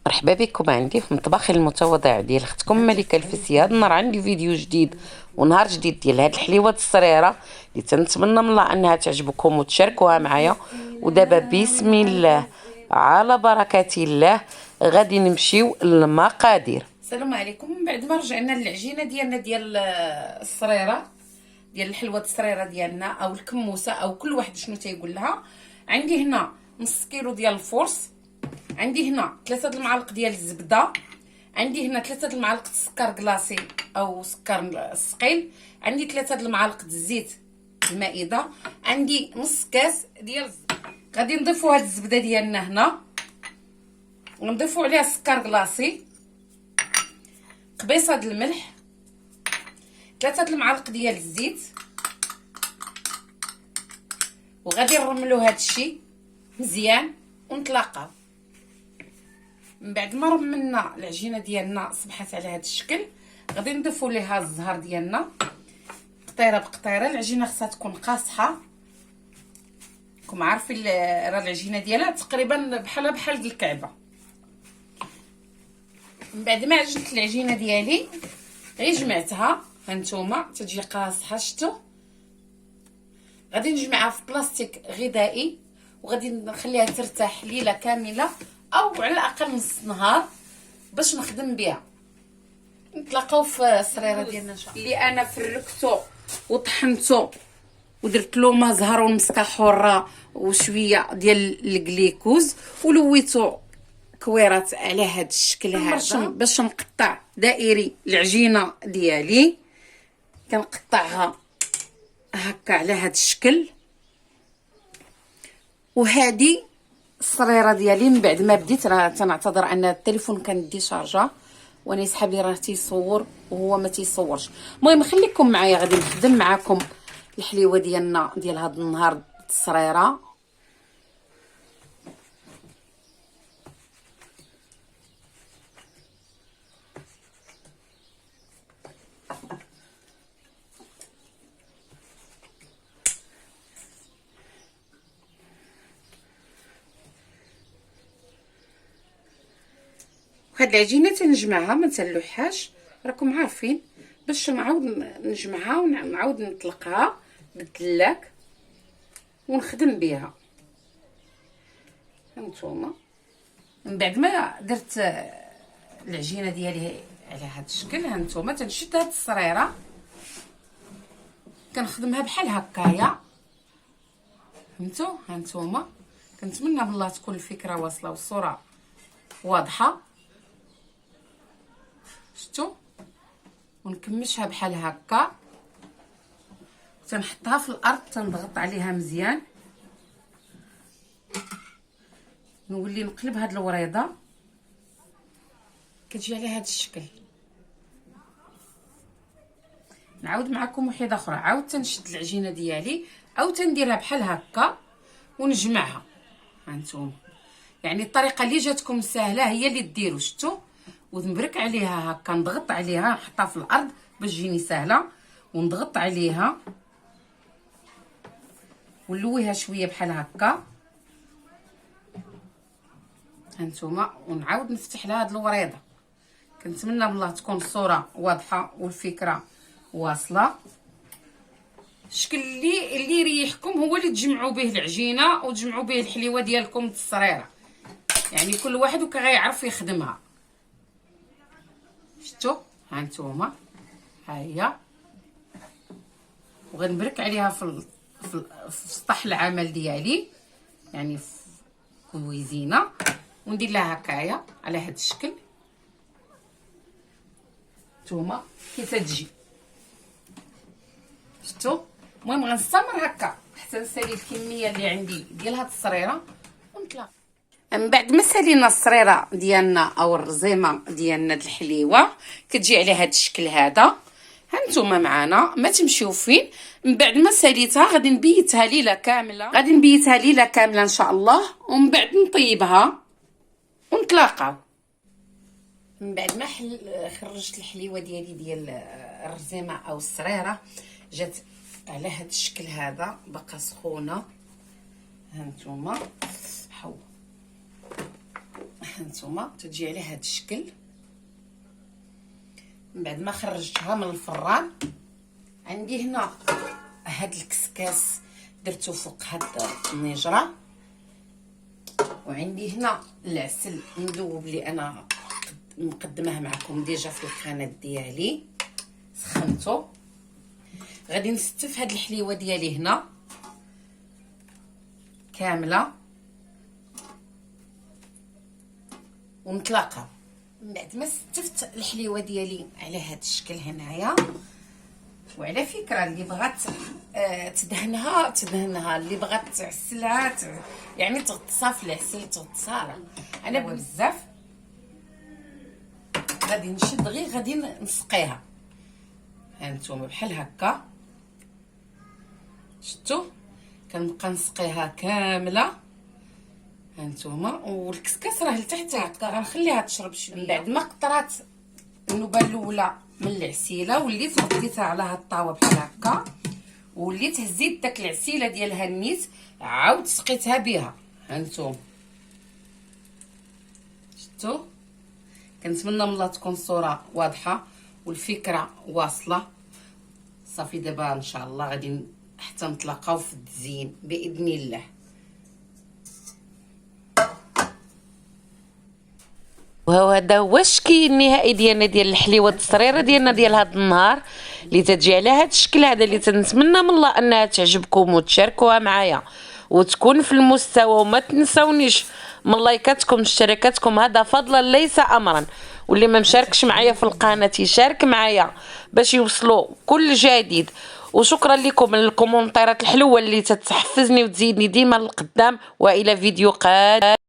مرحبا بكم عندي في مطبخي المتواضع ديال اختكم ملكه الفسيا. هاد النهار عندي فيديو جديد ونهار جديد ديال هاد الحليوه الصريره اللي تنتمنى من الله انها تعجبكم وتشاركوها معايا. ودابا بسم الله على بركه الله غادي نمشيو للمقادير. السلام عليكم. من بعد ما رجعنا للعجينه ديالنا ديال الصريره ديال الحلوه الصريره ديالنا او الكموسه او كل واحد شنو تيقول لها. عندي هنا نص كيلو ديال الفورس، عندي هنا 3 المعالق ديال الزبده، عندي هنا 3 المعالق السكر كلاصي او سكر الثقيل، عندي 3 المعالق الزيت المائده، عندي نص كاس ديال غادي نضيفوا هاد الزبده ديالنا هنا ونضيفوا عليها السكر كلاصي، قبيصه د الملح، 3 المعالق ديال الزيت، وغادي نرملوا هاد الشيء مزيان ونتلاقاو. من بعد ما رملنا العجينه ديالنا صبحات على هذا الشكل غادي نضيفوا ليها الزهر ديالنا قطيره بقطيره. العجينه خصها تكون قاصحه، راكم عارفين راه العجينه ديالها تقريبا بحال الكعبه. من بعد ما عجنت العجينه ديالي غير جمعتها، هانتوما تجي قاصحه شتو. غادي نجمعها في بلاستيك غذائي وغادي نخليها ترتاح ليله كامله او على الاقل نص نهار باش نخدم بها. نتلاقاو في الصريره ديالنا ان شاء الله. اللي انا فركتو وطحنتو ودرت له ما زهر ومسكه حره وشويه ديال الجليكوز ولويتو كويرات على هذا الشكل هذا باش نقطع دائري العجينه ديالي. كنقطعها هكا على هذا الشكل. وهذه الصريره ديالي من بعد ما بديت راه تنعتذر ان التليفون كان دي شارجه وانا صحابي راه تيصور وهو ما تيصورش. المهم خليكم معايا غادي نخدم معاكم الحليوه ديالنا ديال هذا النهار الصريره. هاد العجينه تنجمعها ما تنلوحهاش راكم عارفين باش نعاود نجمعها ونعاود نطلقها بالدلاك ونخدم بها. هانتوما من بعد ما درت العجينه ديالي على هذا الشكل هانتوما تنشد هاد الصريره كنخدمها بحال هكايا. فهمتوا؟ هانتوما كنتمنى بالله تكون الفكره واصله والصوره واضحه. شفتوا؟ ونكمشها بحال هكا تنحطها في الارض تنضغط عليها مزيان. نولي نقلب هاد الوريضه كتجي على هاد الشكل. نعاود معكم وحده اخرى، عاود تنشد العجينه ديالي او تنديرها بحال هكا ونجمعها. هانتوما يعني الطريقه اللي جاتكم سهله هي اللي ديروا. شفتوا؟ ونبرك عليها هكا نضغط عليها نحطها في الارض باش تجيني سهله ونضغط عليها ونلويها شويه بحال هكا. هانتوما ونعاود نفتح لها هاد الوريضه. كنتمنى بالله تكون الصوره واضحه والفكره واصله. الشكل اللي يريحكم هو اللي تجمعوا به العجينه وتجمعوا به الحليوه ديالكم الصريره، يعني كل واحد وكيعرف يخدمها. شفتوا؟ هانتوما ها هي وغنبرك عليها في سطح العمل ديالي يعني في كويزينه وندير لها هكايا على هذا الشكل. نتوما كي تجي شفتوا؟ المهم غنستمر هكا حتى نسالي الكميه اللي عندي ديال هاد الصريره ونطلع. من بعد ما سالينا الصريره ديالنا او الرزيمه ديالنا د الحليوه كتجي على هذا الشكل هذا. هانتوما معانا ما تمشيو فين. من بعد ما ساليتها غادي نبيتها ليله كامله ان شاء الله ومن بعد نطيبها ونتلاقاو. من بعد ما خرجت الحليوه ديالي ديال الرزيمه او الصريره جات على هذا الشكل هذا باقا سخونه. هانتوما حو هانتوما تجي على هذا الشكل. من بعد ما خرجتها من الفران عندي هنا هاد الكسكاس درتو فوق هاد النجره، وعندي هنا العسل مذوب اللي انا مقدمه معكم ديجا في القناه ديالي، سخنته. غادي نستف هاد الحليوه ديالي هنا كامله ونطلقها. من بعد ما استفت الحليوه ديالي على هاد الشكل هنايا، وعلى فكره اللي بغات تدهنها، اللي بغات تعسلها يعني تغطسها في العسل تغطسها. انا بزاف غادي نشد غير غادي نسقيها. هانتوما بحال هكا شفتوا كنبقى نسقيها كامله. هانتوما والكسكاس راه لتحت هكا غنخليها تشرب شويه. بعد ما قطرات النوبه الاولى من العسيله وليت غطيتها على هاد الطاوه بحال هكا، وليت هزيت داك العسيله ديالها النيت عاود سقيتها بها. هانتوما شفتوا. كنتمنى من الله تكون الصوره واضحه والفكره واصله. صافي دابا ان شاء الله غادي حتى نتلاقاو في التزيين باذن الله. وهذا هو الشكل النهائي ديالنا ديال الحليوه التصريره ديالنا ديال هذا النهار، اللي تجي على هذا الشكل هذا، اللي تنتمنى من الله انها تعجبكم وتشاركوها معايا وتكون في المستوى. وما تنسونيش من لايكاتكم اشتراكاتكم، هذا فضلا ليس امرا. واللي ما مشاركش معايا في القناه يشارك معايا باش يوصلوا كل جديد. وشكرا لكم من الكومنتات الحلوه اللي تتحفزني وتزيدني ديما للقدام. والى فيديو قادم.